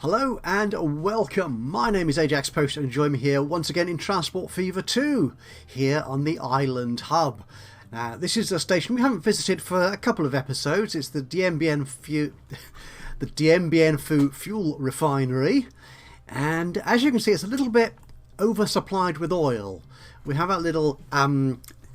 Hello and welcome. My name is Ajaxpost and join me here once again in Transport Fever 2 here on the Island Hub. Now this is a station we haven't visited for a couple of episodes. It's the Dien fuel refinery, and as you can see it's a little bit oversupplied with oil. We have a little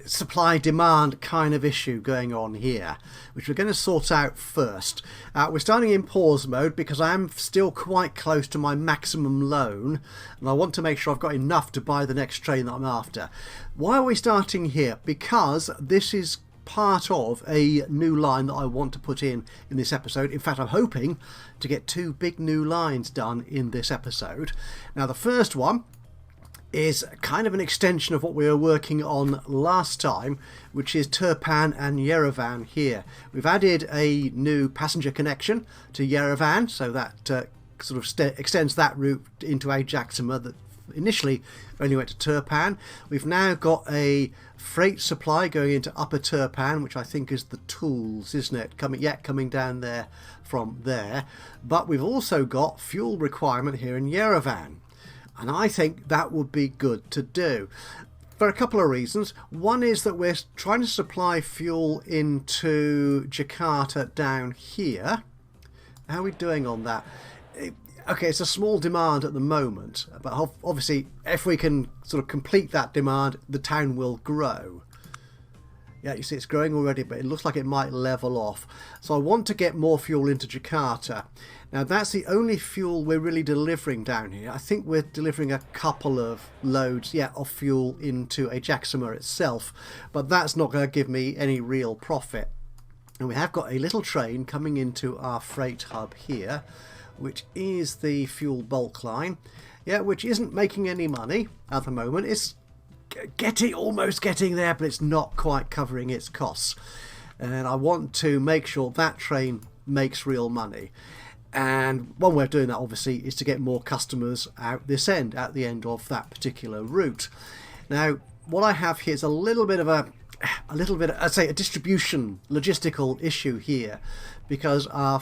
supply demand kind of issue going on here, which we're going to sort out first. We're starting in pause mode because I'm still quite close to my maximum loan and I want to make sure I've got enough to buy the next train that I'm after. Why are we starting here? Because this is part of a new line that I want to put in this episode. In fact, I'm hoping to get two big new lines done in this episode. Now the first one is kind of an extension of what we were working on last time, which is Turpan and Yerevan here. We've added a new passenger connection to Yerevan, so that sort of extends that route into Ajaxpost that initially only went to Turpan. We've now got a freight supply going into Upper Turpan, which I think is the tools, isn't it? Coming down there from there. But we've also got fuel requirement here in Yerevan. And I think that would be good to do for a couple of reasons. One is that we're trying to supply fuel into Jakarta down here. How are we doing on that? Okay, it's a small demand at the moment, but obviously if we can sort of complete that demand, the town will grow. Yeah, you see it's growing already, but it looks like it might level off. So I want to get more fuel into Jakarta. Now that's the only fuel we're really delivering down here. I think we're delivering a couple of loads, of fuel into Ajaxpost itself, but that's not going to give me any real profit. And we have got a little train coming into our freight hub here, which is the fuel bulk line, which isn't making any money at the moment. It's almost getting there, but it's not quite covering its costs, and I want to make sure that train makes real money. And one way of doing that obviously is to get more customers out this end, at the end of that particular route. Now what I have here is a little bit of I'd say a distribution logistical issue here, because our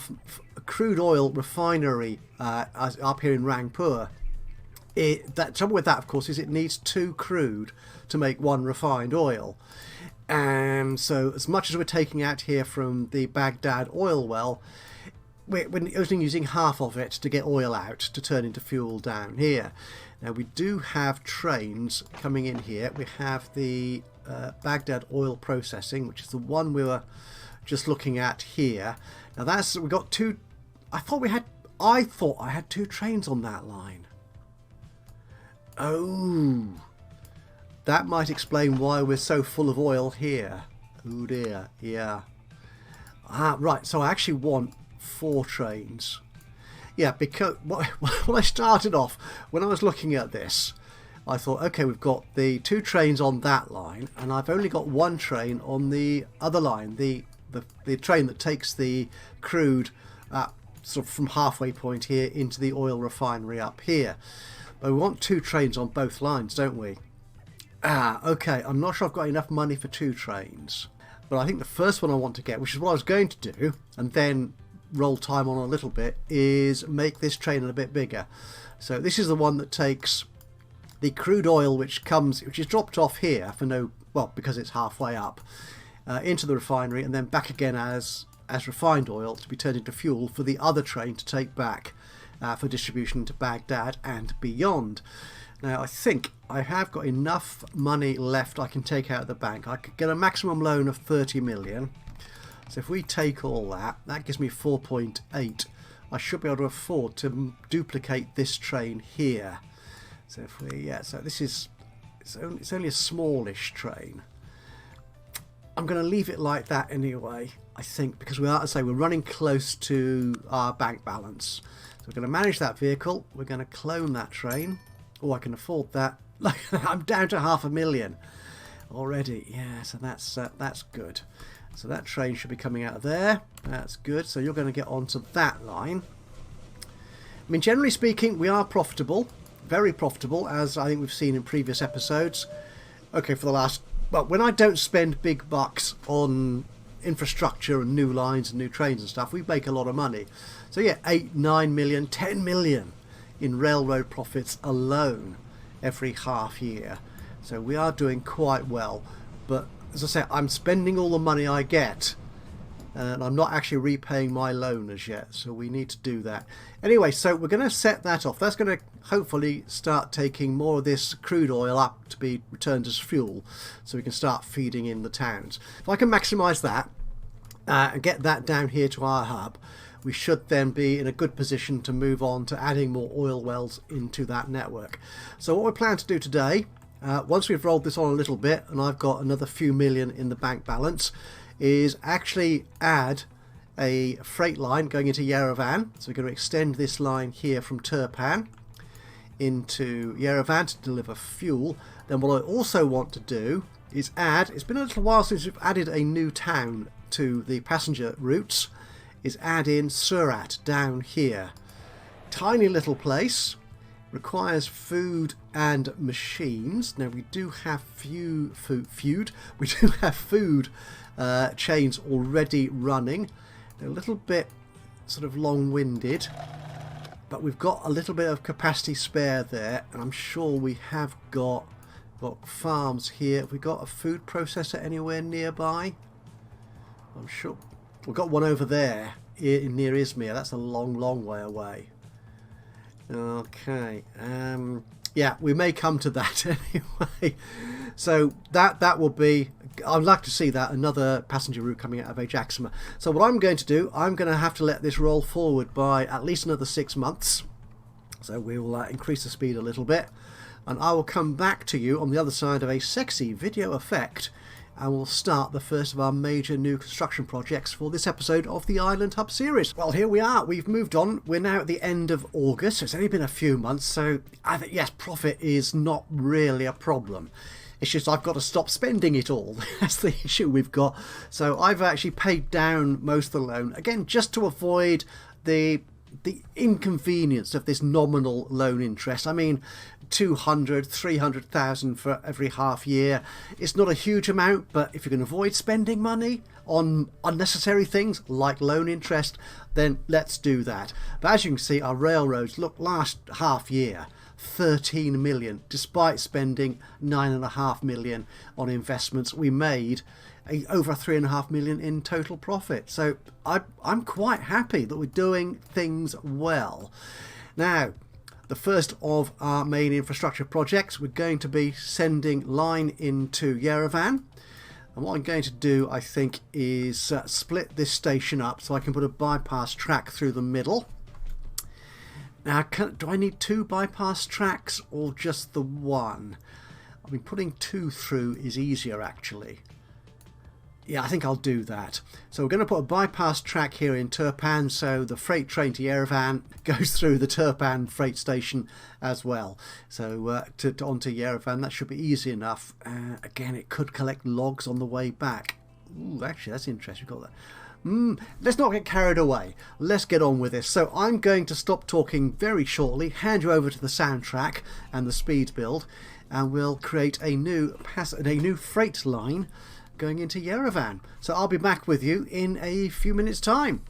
crude oil refinery up here in Rangpur, the trouble with that of course is it needs two crude to make one refined oil. And so as much as we're taking out here from the Baghdad oil well, we're only using half of it to get oil out to turn into fuel down here. Now we do have trains coming in here. We have the Baghdad oil processing, which is the one we were just looking at here. Now we've got two. I thought I had two trains on that line. Oh, that might explain why we're so full of oil here. Oh dear, yeah. Right, so I actually want 4 trains. Yeah, because when I started off, when I was looking at this, I thought, okay, we've got the 2 trains on that line, and I've only got 1 train on the other line, the train that takes the crude sort of from halfway point here into the oil refinery up here. But we want 2 trains on both lines, don't we? Okay, I'm not sure I've got enough money for 2 trains. But I think the first one I want to get, which is what I was going to do, and then roll time on a little bit, is make this train a bit bigger. So this is the one that takes the crude oil which is dropped off here because it's halfway up, into the refinery, and then back again as refined oil to be turned into fuel for the other train to take back for distribution to Baghdad and beyond. Now I think I have got enough money left I can take out of the bank. I could get a maximum loan of 30 million. So if we take all that gives me 4.8. I should be able to afford to duplicate this train here. So if we, so this is, it's only a smallish train. I'm going to leave it like that anyway, I think, because we're running close to our bank balance. So we're going to manage that vehicle. We're going to clone that train. Oh, I can afford that. I'm down to $500,000 already. Yeah, so that's good. So that train should be coming out of there. That's good. So you're going to get onto that line. I mean, generally speaking, we are profitable. Very profitable, as I think we've seen in previous episodes. Okay, for the last... Well, when I don't spend big bucks on infrastructure and new lines and new trains and stuff, we make a lot of money. So yeah, 8, 9 million, 10 million in railroad profits alone every half year. So we are doing quite well. But as I say, I'm spending all the money I get, and I'm not actually repaying my loan as yet, so we need to do that. Anyway, so we're going to set that off. That's going to hopefully start taking more of this crude oil up to be returned as fuel, so we can start feeding in the towns. If I can maximise that and get that down here to our hub, we should then be in a good position to move on to adding more oil wells into that network. So what we plan to do today, once we've rolled this on a little bit and I've got another few million in the bank balance, is actually add a freight line going into Yerevan. So we're going to extend this line here from Turpan into Yerevan to deliver fuel. Then what I also want to do is add, it's been a little while since we've added a new town to the passenger routes, is add in Surat down here. Tiny little place, requires food and machines. Now we do have food chains already running. They're a little bit sort of long-winded, but we've got a little bit of capacity spare there, and I'm sure we have got farms here. Have we got a food processor anywhere nearby? I'm sure we've got one over there near Izmir. That's a long way away. Okay, yeah, we may come to that anyway. So that will be, I'd like to see that, another passenger route coming out of Ajaxpost. So what I'm going to do, I'm going to have to let this roll forward by at least another 6 months. So we will increase the speed a little bit, and I will come back to you on the other side of a sexy video effect, and we'll start the first of our major new construction projects for this episode of the Island Hub series. Well, here we are. We've moved on. We're now at the end of August. It's only been a few months, so I think, yes, profit is not really a problem. It's just I've got to stop spending it all. That's the issue we've got. So I've actually paid down most of the loan, again, just to avoid the inconvenience of this nominal loan interest. I mean, 200, 300,000 for every half year. It's not a huge amount, but if you can avoid spending money on unnecessary things like loan interest, then let's do that. But as you can see, our railroads, look, last half year, 13 million, despite spending 9.5 million on investments. We made over 3.5 million in total profit. So I'm quite happy that we're doing things well. Now, the first of our main infrastructure projects, we're going to be sending line into Yerevan. And what I'm going to do, I think, is split this station up so I can put a bypass track through the middle. Now, do I need 2 bypass tracks or just the one? I mean, putting 2 through is easier, actually. Yeah, I think I'll do that. So we're going to put a bypass track here in Turpan, so the freight train to Yerevan goes through the Turpan freight station as well. So onto Yerevan, that should be easy enough. Again, it could collect logs on the way back. Ooh, actually, that's interesting. We've got that. Let's not get carried away. Let's get on with this. So I'm going to stop talking very shortly, hand you over to the soundtrack and the speed build, and we'll create a new freight line going into Yerevan. So I'll be back with you in a few minutes' time.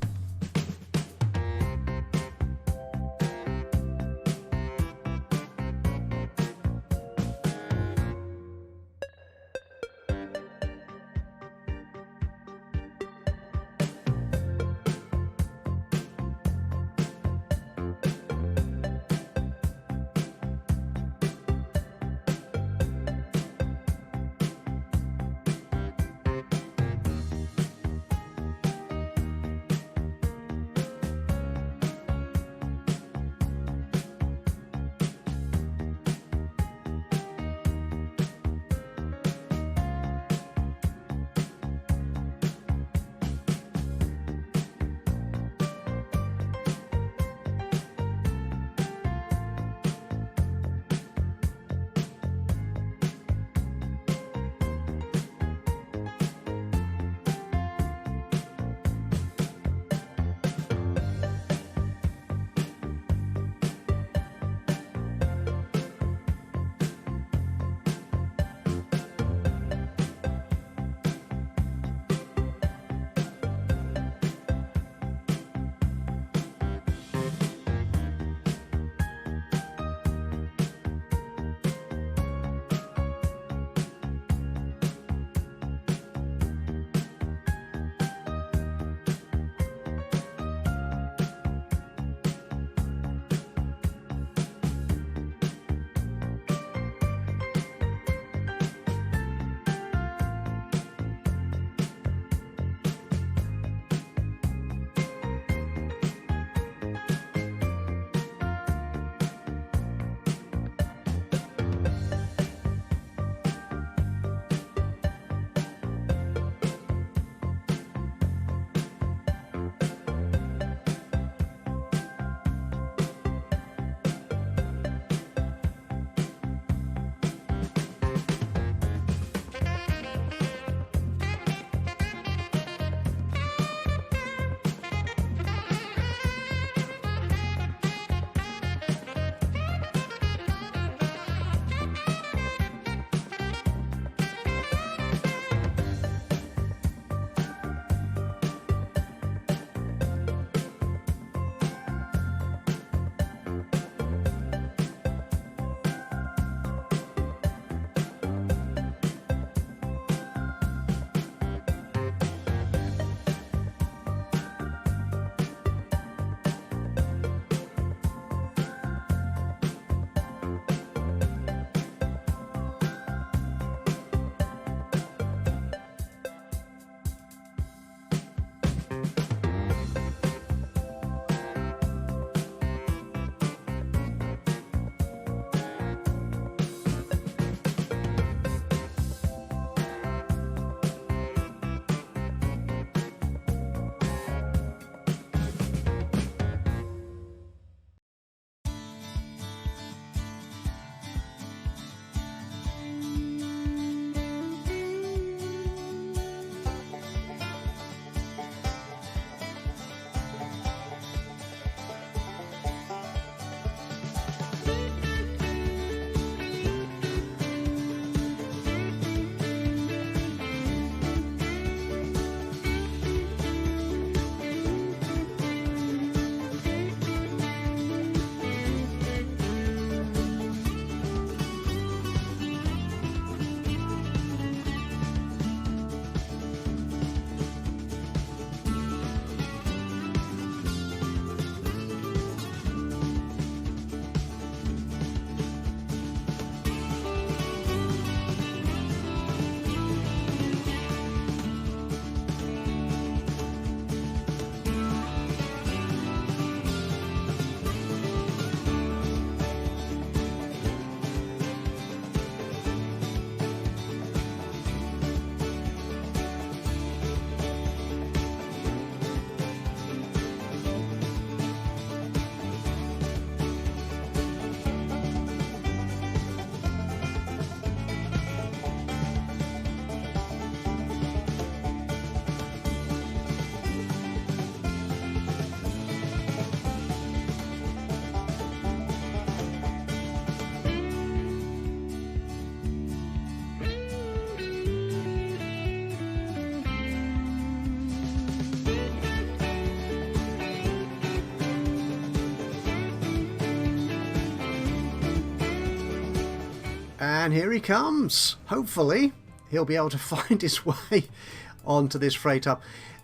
And here he comes. Hopefully he'll be able to find his way onto this freight hub.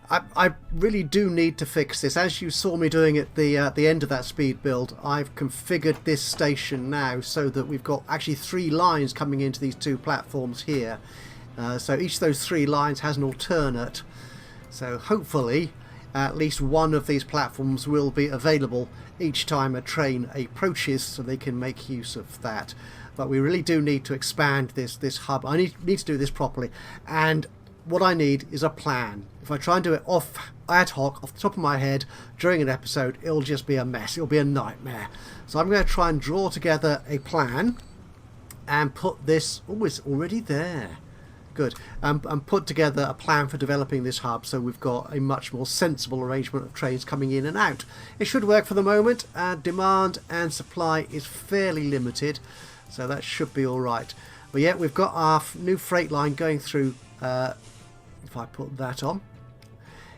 I really do need to fix this. As you saw me doing at the end of that speed build, I've configured this station now so that we've got actually 3 lines coming into these 2 platforms here. So each of those 3 lines has an alternate. So hopefully at least one of these platforms will be available each time a train approaches, so they can make use of that. But we really do need to expand this hub. I need to do this properly, and what I need is a plan. If I try and do it ad hoc, off the top of my head, during an episode, it'll just be a mess. It'll be a nightmare. So I'm going to try and draw together a plan and put this... Oh, it's already there. Good. And put together a plan for developing this hub, so we've got a much more sensible arrangement of trains coming in and out. It should work for the moment. Demand and supply is fairly limited, so that should be all right. But yeah, we've got our new freight line going through... if I put that on,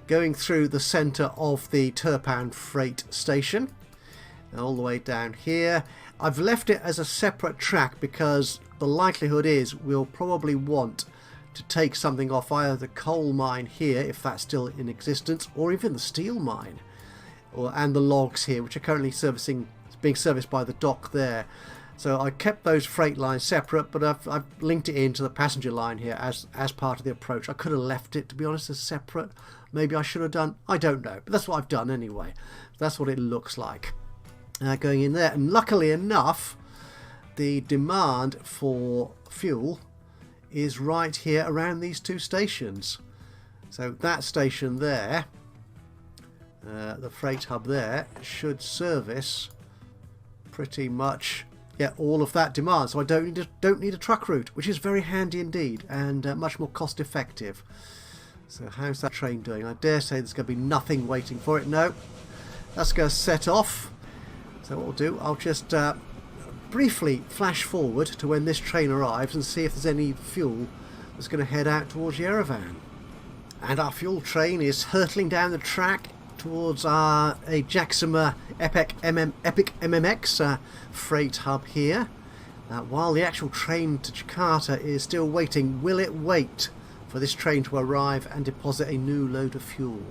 going through the centre of the Turpan freight station, and all the way down here. I've left it as a separate track because the likelihood is we'll probably want to take something off either the coal mine here, if that's still in existence, or even the steel mine, and the logs here, which are currently being serviced by the dock there. So I kept those freight lines separate, but I've linked it into the passenger line here as part of the approach. I could have left it, to be honest, as separate. Maybe I should have done. I don't know. But that's what I've done anyway. That's what it looks like. Going in there. And luckily enough, the demand for fuel is right here around these 2 stations. So that station there, the freight hub there, should service pretty much... yeah, all of that demand, so I don't need a truck route, which is very handy indeed, and much more cost effective. So how's that train doing? I dare say there's going to be nothing waiting for it. No, that's going to set off. So what we'll do, I'll just briefly flash forward to when this train arrives and see if there's any fuel that's going to head out towards Yerevan. And our fuel train is hurtling down the track towards our Ajaxpost Epic MMX freight hub here. While the actual train to Jakarta is still waiting, will it wait for this train to arrive and deposit a new load of fuel?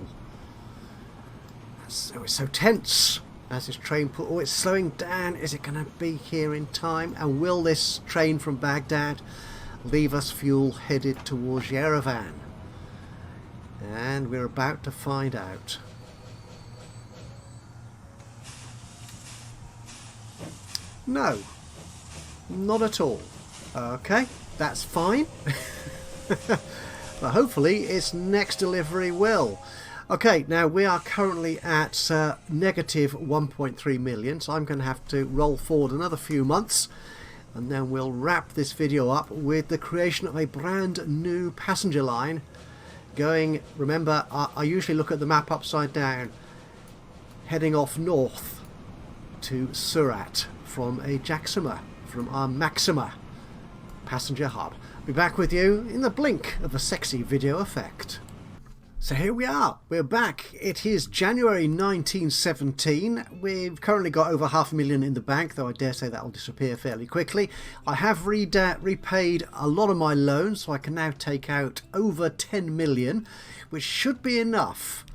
So it's so tense as this train it's slowing down. Is it going to be here in time? And will this train from Baghdad leave us fuel headed towards Yerevan? And we're about to find out. No, not at all. Okay, that's fine. But hopefully its next delivery will. Okay, now we are currently at negative 1.3 million, so I'm going to have to roll forward another few months, and then we'll wrap this video up with the creation of a brand new passenger line going... remember, I usually look at the map upside down, heading off north to Surat from Ajaxpost, from our Maxima passenger hub. I'll be back with you in the blink of a sexy video effect. So here we are, we're back. It is January 1917. We've currently got over 500,000 in the bank, though I dare say that will disappear fairly quickly. I have repaid a lot of my loans, so I can now take out over 10 million, which should be enough,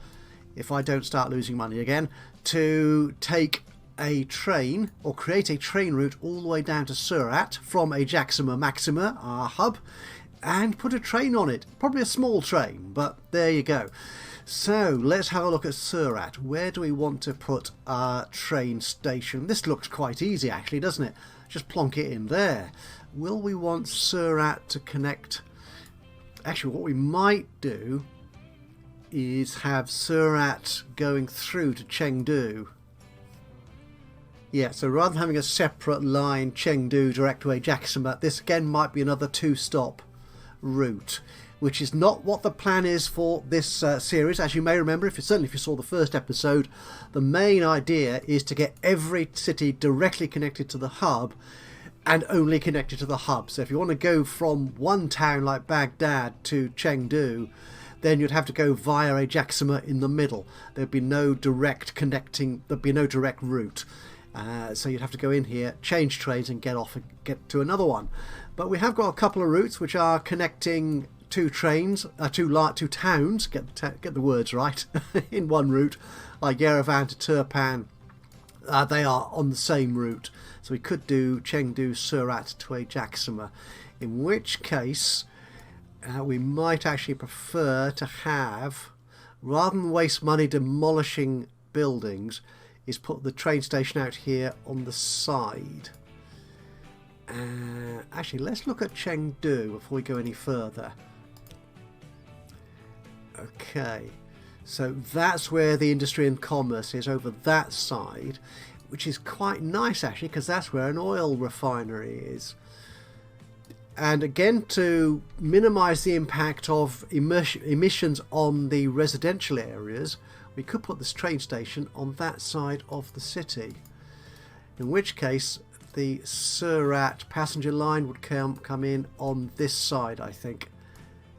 if I don't start losing money again, to take a train, or create a train route all the way down to Surat from Ajaxpost Maxima, our hub, and put a train on it. Probably a small train, but there you go. So let's have a look at Surat. Where do we want to put our train station? This looks quite easy actually, doesn't it? Just plonk it in there. Will we want Surat to connect? Actually, what we might do is have Surat going through to Chengdu. Yeah, so rather than having a separate line, Chengdu direct to Ajaxpost, this again might be another 2-stop route, which is not what the plan is for this series. As you may remember, certainly if you saw the first episode, the main idea is to get every city directly connected to the hub and only connected to the hub. So if you want to go from one town like Baghdad to Chengdu, then you'd have to go via Ajaxpost in the middle. There'd be no direct connecting, there'd be no direct route. So you'd have to go in here, change trains and get off and get to another one. But we have got a couple of routes which are connecting two trains, two towns, get the words right, in one route, like Yerevan to Turpan. They are on the same route. So we could do Chengdu, Surat to Ajaxpost, in which case we might actually prefer to have, rather than waste money demolishing buildings, is put the train station out here on the side. Actually, let's look at Chengdu before we go any further. Okay, so that's where the industry and commerce is, over that side, which is quite nice actually, because that's where an oil refinery is. And again, to minimise the impact of emissions on the residential areas, we could put this train station on that side of the city. In which case, the Surat passenger line would come in on this side, I think.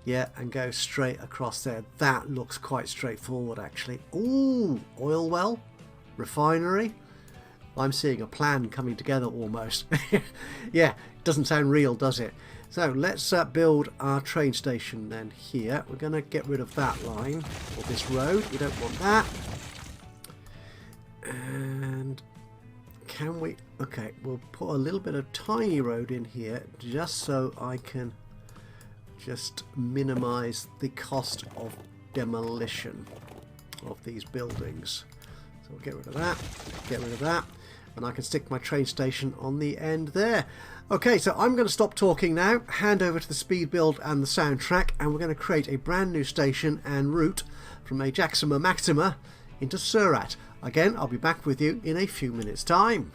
Yeah, and go straight across there. That looks quite straightforward, actually. Ooh, oil well, refinery. I'm seeing a plan coming together almost. Yeah, doesn't sound real, does it? So let's build our train station then here. We're going to get rid of that line, or this road. We don't want that. And can we... Okay, we'll put a little bit of tiny road in here just so I can just minimise the cost of demolition of these buildings. So we'll get rid of that, get rid of that, and I can stick my train station on the end there. Okay, so I'm going to stop talking now, hand over to the speed build and the soundtrack, and we're going to create a brand new station and route from Ajaxpost Maxima into Surat. Again, I'll be back with you in a few minutes' time.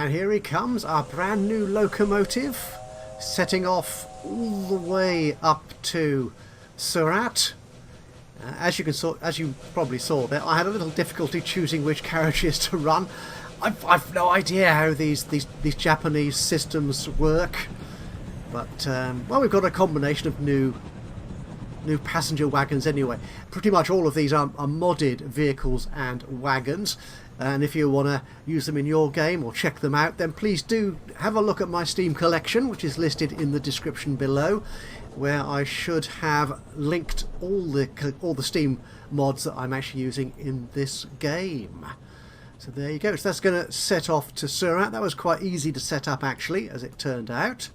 And here he comes, our brand new locomotive, setting off all the way up to Surat. As you probably saw there, I had a little difficulty choosing which carriages to run. I've no idea how these Japanese systems work, but well, we've got a combination of new passenger wagons anyway. Pretty much all of these are modded vehicles and wagons, and if you want to use them in your game or check them out, then please do have a look at my Steam collection, which is listed in the description below, where I should have linked all the Steam mods that I'm actually using in this game. So there you go. So that's going to set off to Surat. That was quite easy to set up actually, as it turned out.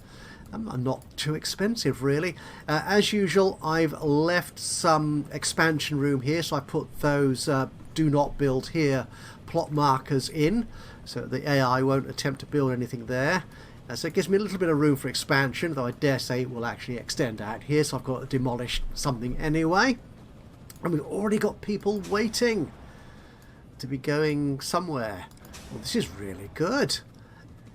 Not too expensive really. As usual, I've left some expansion room here, so I put those do not build here plot markers in, so the AI won't attempt to build anything there. So it gives me a little bit of room for expansion, though I dare say it will actually extend out here, so I've got to demolish something anyway. And we've already got people waiting to be going somewhere. Well, this is really good.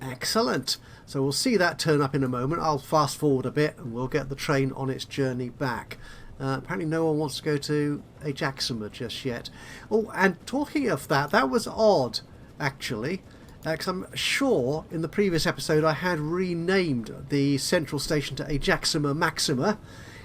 Excellent. So we'll see that turn up in a moment. I'll fast forward a bit and we'll get the train on its journey back. Apparently no one wants to go to Ajaxpost just yet. Oh, and talking of that, that was odd actually, because I'm sure in the previous episode I had renamed the central station to Ajaxpost Maxima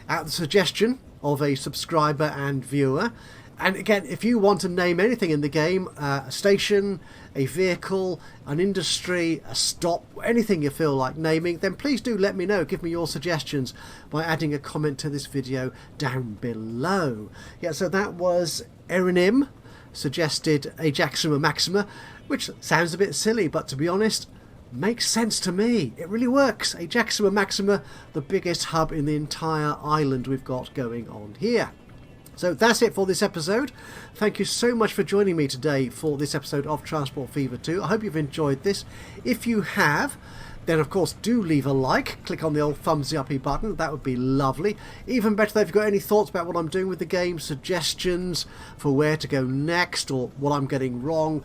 at the suggestion of a subscriber and viewer. And again, if you want to name anything in the game, a station, a vehicle, an industry, a stop, anything you feel like naming, then please do let me know. Give me your suggestions by adding a comment to this video down below. Yeah, so that was Yerevan suggested Ajaxpost Maxima, which sounds a bit silly, but to be honest, makes sense to me. It really works. Ajaxpost Maxima, the biggest hub in the entire island we've got going on here. So that's it for this episode. Thank you so much for joining me today for this episode of Transport Fever 2. I hope you've enjoyed this. If you have, then of course do leave a like. Click on the old thumbs uppy button. That would be lovely. Even better though, if you've got any thoughts about what I'm doing with the game, suggestions for where to go next or what I'm getting wrong,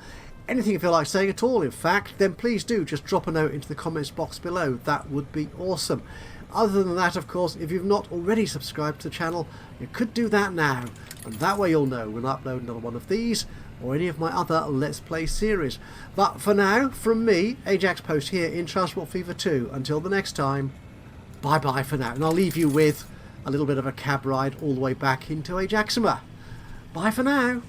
anything you feel like saying at all, in fact, then please do just drop a note into the comments box below. That would be awesome. Other than that, of course, if you've not already subscribed to the channel, you could do that now, and that way you'll know when I upload another one of these or any of my other Let's Play series. But for now, from me, Ajaxpost here in Transport Fever 2, until the next time, bye bye for now, and I'll leave you with a little bit of a cab ride all the way back into Ajaxpost. Bye for now.